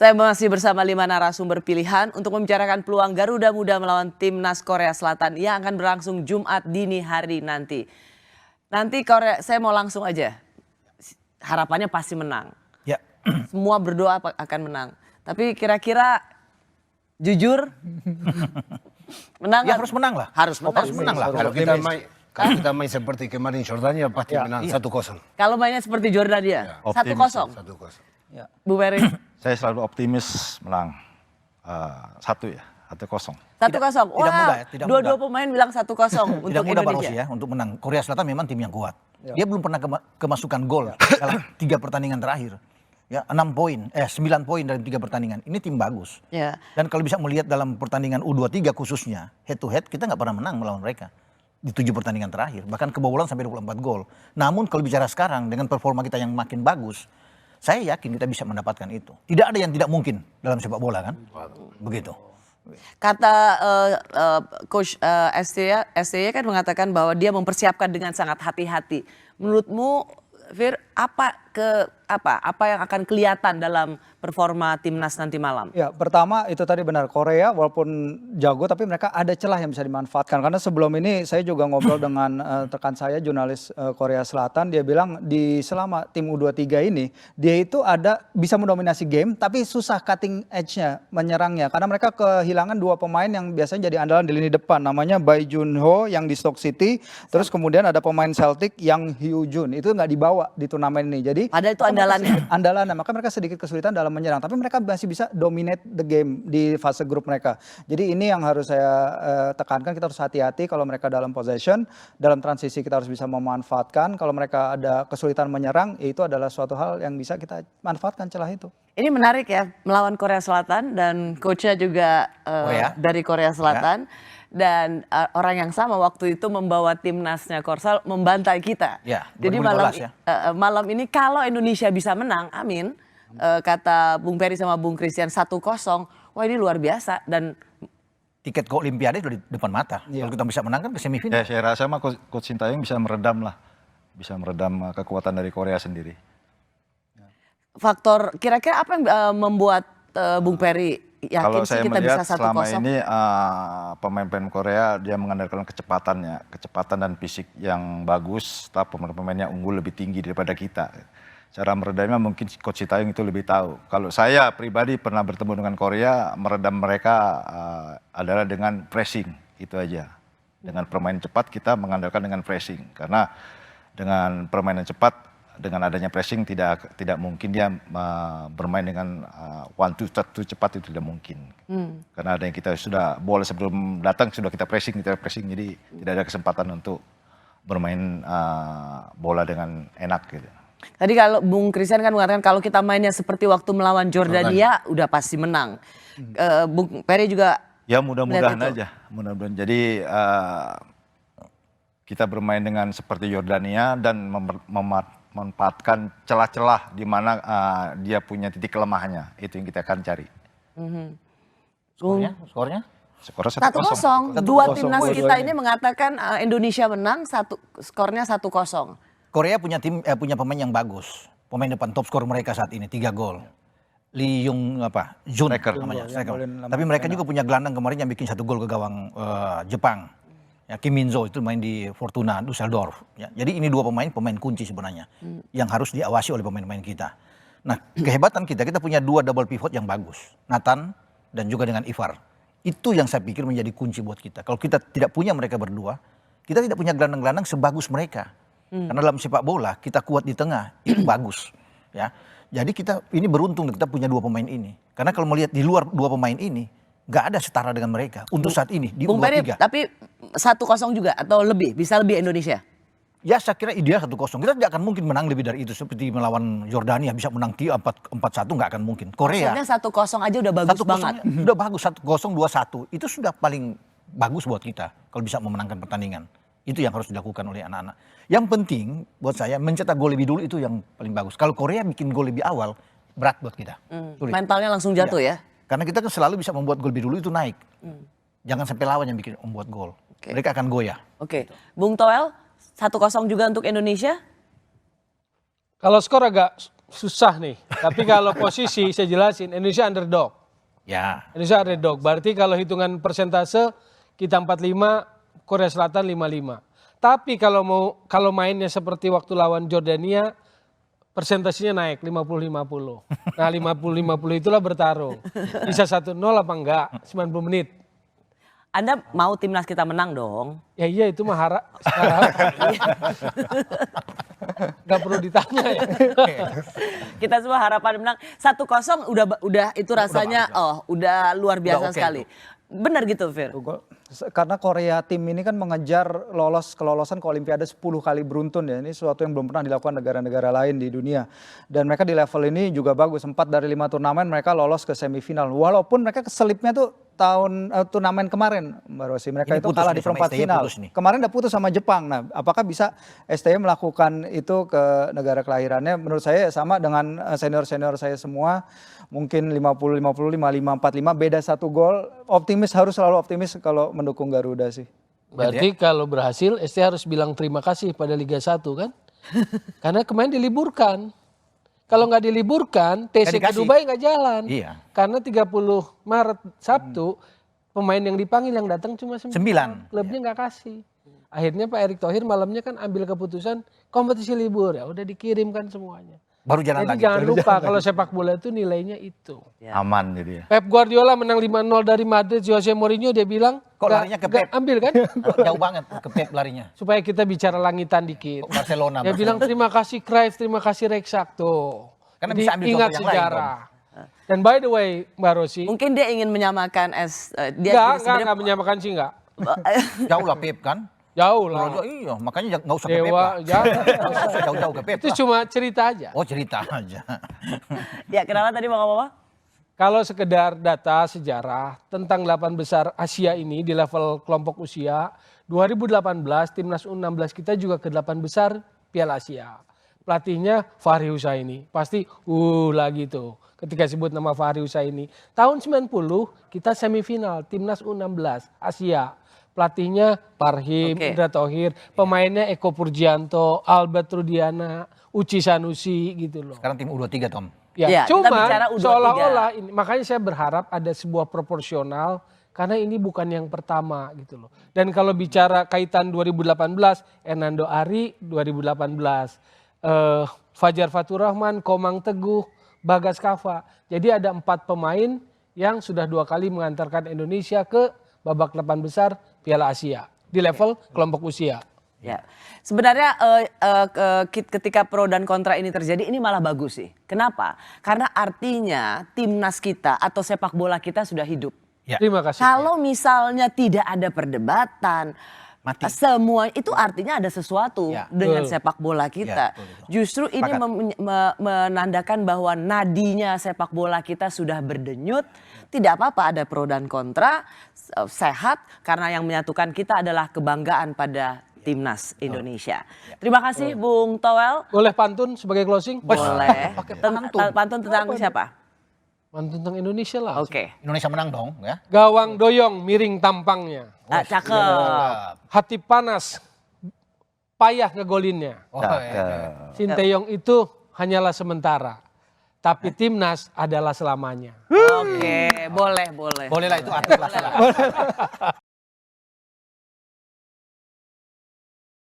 Saya masih bersama 5 narasumber pilihan untuk membicarakan peluang Garuda Muda melawan Timnas Korea Selatan yang akan berlangsung Jumat dini hari nanti. Nanti saya mau langsung aja. Harapannya pasti menang. Ya. Semua berdoa akan menang. Tapi kira-kira jujur menang? Ya harus menang lah. Harus menang lah. Kalau kita main seperti kemarin Jordania pasti menang 1-0. Kalau mainnya seperti Jordania 1-0. 1-0. Ya. Bu Ferry. Saya selalu optimis menang 1-0. 1-0. Wah, mudah ya, tidak dua-dua mudah. pemain bilang 1-0 untuk Tidak mudah Pak Rossi Indonesia. ya untuk menang. Korea Selatan memang tim yang kuat. Dia belum pernah kemasukan gol dalam 3 pertandingan terakhir. Ya, 9 poin dari 3 pertandingan. Ini tim bagus. Ya. Dan kalau bisa melihat dalam pertandingan U23 khususnya, head to head kita nggak pernah menang melawan mereka. Di 7 pertandingan terakhir, bahkan kebobolan sampai 24 gol. Namun kalau bicara sekarang dengan performa kita yang makin bagus, saya yakin kita bisa mendapatkan itu. Tidak ada yang tidak mungkin dalam sepak bola kan? Begitu. Kata Coach STY kan mengatakan bahwa dia mempersiapkan dengan sangat hati-hati. Menurutmu, Fir, apa yang akan kelihatan dalam performa timnas nanti malam? Ya, pertama itu tadi benar, Korea walaupun jago tapi mereka ada celah yang bisa dimanfaatkan. Karena sebelum ini saya juga ngobrol dengan rekan saya jurnalis Korea Selatan, dia bilang selama tim U23 ini dia itu bisa mendominasi game tapi susah cutting edge-nya, menyerangnya. Karena mereka kehilangan 2 pemain yang biasanya jadi andalan di lini depan, namanya Bae Junho yang di Stoke City, terus kemudian ada pemain Celtic yang Hyo Jun. Itu nggak dibawa di turnamen ini. Jadi padahal itu andalannya. Maka mereka sedikit kesulitan dalam menyerang, tapi mereka masih bisa dominate the game di fase grup mereka. Jadi ini yang harus saya tekankan, kita harus hati-hati kalau mereka dalam possession, dalam transisi kita harus bisa memanfaatkan. Kalau mereka ada kesulitan menyerang, itu adalah suatu hal yang bisa kita manfaatkan celah itu. Ini menarik ya, melawan Korea Selatan dan coachnya juga dari Korea Selatan. Ya. Dan orang yang sama waktu itu membawa timnasnya Korsel membantai kita. Ya, jadi malam ini kalau Indonesia bisa menang, amin. Kata Bung Ferry sama Bung Christian 1-0, wah ini luar biasa. Dan tiket ke Olimpiade sudah di depan mata. Kalau kita bisa menang kan ke semifinal. Ya, saya rasa Coach Sintayong bisa meredam kekuatan dari Korea sendiri. Faktor kira-kira apa yang membuat Bung Ferry yakin kalau sih saya kita melihat bisa 1-0? selama ini pemain-pemain Korea dia mengandalkan kecepatan dan fisik yang bagus, tapi pemain-pemainnya unggul lebih tinggi daripada kita. Cara meredamnya mungkin Coach Sintayong itu lebih tahu. Kalau saya pribadi pernah bertemu dengan Korea, meredam mereka adalah dengan pressing, itu aja. Dengan permainan cepat kita mengandalkan dengan pressing, karena dengan permainan cepat, dengan adanya pressing tidak mungkin dia bermain dengan 1-2 cepat, itu tidak mungkin. Karena ada yang kita sudah bola sebelum datang sudah kita pressing, jadi tidak ada kesempatan untuk bermain bola dengan enak gitu. Tadi kalau Bung Christian kan mengatakan kalau kita mainnya seperti waktu melawan Jordania udah pasti menang. Bung Ferry juga ya mudah-mudahan aja, mudah-mudahan. Jadi kita bermain dengan seperti Jordania dan memanfaatkan celah-celah di mana dia punya titik kelemahannya. Itu yang kita akan cari. Skornya? Skornya 1-0. Dua timnas kita ini mengatakan Indonesia menang, skornya 1-0. Korea punya pemain yang bagus. Pemain depan top skor mereka saat ini 3 gol. Lee Jun namanya, striker. Tapi mereka juga punya gelandang kemarin yang bikin 1 gol ke gawang Jepang. Ya, Kim Min-jo itu main di Fortuna Düsseldorf. Ya, jadi ini 2 pemain kunci sebenarnya yang harus diawasi oleh pemain-pemain kita. Nah, kehebatan kita punya 2 double pivot yang bagus. Nathan dan juga dengan Ivar. Itu yang saya pikir menjadi kunci buat kita. Kalau kita tidak punya mereka berdua, kita tidak punya gelandang-gelandang sebagus mereka. Karena dalam sepak bola kita kuat di tengah itu bagus, ya. Jadi kita ini beruntung kita punya 2 pemain ini. Karena kalau melihat di luar 2 pemain ini nggak ada setara dengan mereka untuk saat ini di U23. Tapi 1-0 juga atau lebih, bisa lebih Indonesia? Ya saya kira ideal 1-0. Kita tidak akan mungkin menang lebih dari itu seperti melawan Jordania bisa menang 4-1 nggak akan mungkin. Korea. Maksudnya 1-0 aja udah bagus banget. Udah bagus 1-0 2-1 itu sudah paling bagus buat kita kalau bisa memenangkan pertandingan. Itu yang harus dilakukan oleh anak-anak. Yang penting buat saya mencetak gol lebih dulu itu yang paling bagus. Kalau Korea bikin gol lebih awal berat buat kita. Mentalnya langsung jatuh ya? Karena kita kan selalu bisa membuat gol lebih dulu itu naik. Jangan sampai lawan yang bikin membuat gol. Mereka akan goyah. Oke. Bung Toel, 1-0 juga untuk Indonesia? Kalau skor agak susah nih. Tapi kalau posisi saya jelasin, Indonesia underdog. Ya. Indonesia underdog. Berarti kalau hitungan persentase kita 45, Korea Selatan 55. Tapi kalau mainnya seperti waktu lawan Jordania, persentasenya naik 50-50. Nah 50-50 itulah bertarung. Bisa 1-0 apa enggak? 90 menit. Anda mau timnas kita menang dong? Ya iya itu mah harap. Gak perlu ditanya ya. Kita semua harapan menang 1-0 udah itu rasanya udah luar biasa oke sekali. Benar gitu, Fir? Karena Korea tim ini kan mengejar kelolosan ke Olimpiade 10 kali beruntun ya. Ini sesuatu yang belum pernah dilakukan negara-negara lain di dunia. Dan mereka di level ini juga bagus. 4 dari 5 turnamen mereka lolos ke semifinal. Walaupun mereka keselipnya tuh turnamen kemarin, Mbak Rosi. Mereka Ini itu putus kalah nih, di sama perempat STY final. putus nih. Kemarin udah putus sama Jepang. Nah, apakah bisa STY melakukan itu ke negara kelahirannya? Menurut saya sama dengan senior-senior saya semua. Mungkin 50-50, 55-45, beda 1 gol. Optimis, harus selalu optimis kalau mendukung Garuda sih. Berarti kalau berhasil ST harus bilang terima kasih pada Liga 1 kan? Karena kemarin diliburkan. Kalau nggak diliburkan, TC ke dikasih. Dubai nggak jalan. Iya. Karena 30 Maret Sabtu, pemain yang dipanggil yang datang cuma 9. Klubnya nggak kasih. Akhirnya Pak Erick Thohir malamnya kan ambil keputusan kompetisi libur. Ya udah dikirimkan semuanya. Baru jalan Jadi lagi. jangan lupa kalau sepak bola itu nilainya itu. Aman jadi ya. Pep Guardiola menang 5-0 dari Madrid, Jose Mourinho dia bilang Kok "Nggak- larinya ke nggak Pep?" ambil kan? Jauh banget ke Pep larinya. Supaya kita bicara langitan dikit. Barcelona. Dia bilang terima kasih Cruyff, terima kasih Rexach tuh. Karena Jadi bisa ambil ingat contoh yang lain, sejarah. Dan by the way, Mbak Rosi, Mungkin dia ingin menyamakan enggak menyamakan sih enggak. Jauh lah Pep kan. Jauh lah. Iya, makanya nggak usah ke Pep Dewa, lah. jangan. Nggak usah jauh-jauh ke Pep Itu lah. cuma cerita aja. Oh cerita aja. Ya, kenapa tadi Bapak-bapak? Kalau sekedar data sejarah tentang 8 besar Asia ini di level kelompok usia, 2018 timnas U16 kita juga ke 8 besar Piala Asia. Pelatihnya Fahri Husaini. Pasti lagi tuh ketika sebut nama Fahri Husaini. Tahun 90 kita semifinal timnas U16 Asia. Pelatihnya Parhim, Oke. Indra Thohir, pemainnya Eko Purjianto, Albert Rudiana, Uci Sanusi gitu loh. Sekarang tim U23 Tom. Ya, Ya, kita cuma bicara U23. seolah-olah ini, makanya saya berharap ada sebuah proporsional karena ini bukan yang pertama gitu loh. Dan kalau bicara kaitan 2018, Hernando Ari 2018, Fajar Faturrahman, Komang Teguh, Bagas Kava. Jadi ada 4 pemain yang sudah 2 kali mengantarkan Indonesia ke babak 8 besar Piala Asia di level kelompok usia. Ya, sebenarnya ketika pro dan kontra ini terjadi, ini malah bagus sih. Kenapa? Karena artinya timnas kita atau sepak bola kita sudah hidup. Ya. Terima kasih. Kalau misalnya tidak ada perdebatan, Mati. semua itu artinya ada sesuatu Ya. dengan Betul. sepak bola kita. Ya, betul. Justru ini Sepakat. menandakan bahwa nadinya sepak bola kita sudah berdenyut. Tidak apa-apa ada pro dan kontra, sehat karena yang menyatukan kita adalah kebanggaan pada timnas Indonesia. Terima kasih Bung Towel. Boleh pantun sebagai closing? Boleh. Pakai pantun. Pantun tentang siapa? Pantun tentang Indonesia lah. Oke. Indonesia menang dong ya. Gawang doyong miring tampangnya. Cakep. Hati panas payah ngegolinnya. Oh, Cakep. Sinteyong itu hanyalah sementara. Tapi timnas adalah selamanya. Oke, boleh, boleh. Boleh lah itu arti lah.